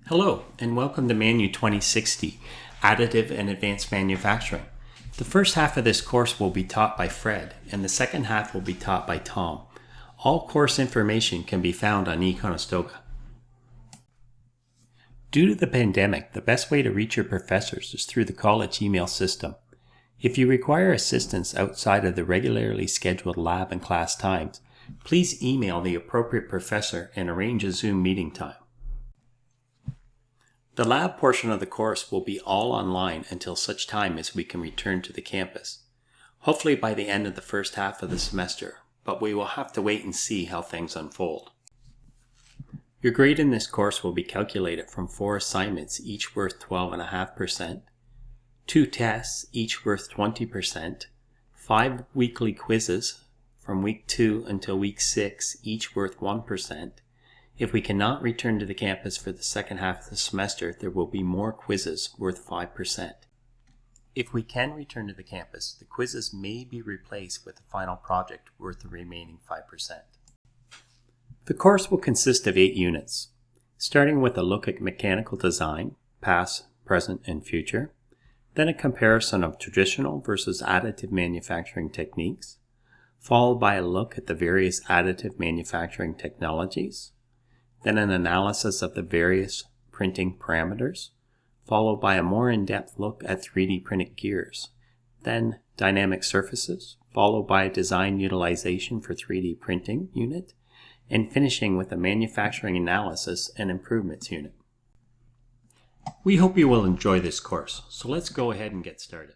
Hello, and welcome to MANU2060, Additive and Advanced Manufacturing. The first half of this course will be taught by Fred, and the second half will be taught by Tom. All course information can be found on eConestoga. Due to the pandemic, the best way to reach your professors is through the college email system. If you require assistance outside of the regularly scheduled lab and class times, please email the appropriate professor and arrange a Zoom meeting time. The lab portion of the course will be all online until such time as we can return to the campus, hopefully by the end of the first half of the semester, but we will have to wait and see how things unfold. Your grade in this course will be calculated from 4 assignments, each worth 12.5%, 2 tests, each worth 20%, 5 weekly quizzes from week 2 until week 6, each worth 1%. If we cannot return to the campus for the second half of the semester, there will be more quizzes worth 5%. If we can return to the campus, the quizzes may be replaced with a final project worth the remaining 5%. The course will consist of 8 units, starting with a look at mechanical design, past, present, and future, then a comparison of traditional versus additive manufacturing techniques, followed by a look at the various additive manufacturing technologies, then an analysis of the various printing parameters, followed by a more in-depth look at 3D printed gears, then dynamic surfaces, followed by a design utilization for 3D printing unit, and finishing with a manufacturing analysis and improvements unit. We hope you will enjoy this course, so let's go ahead and get started.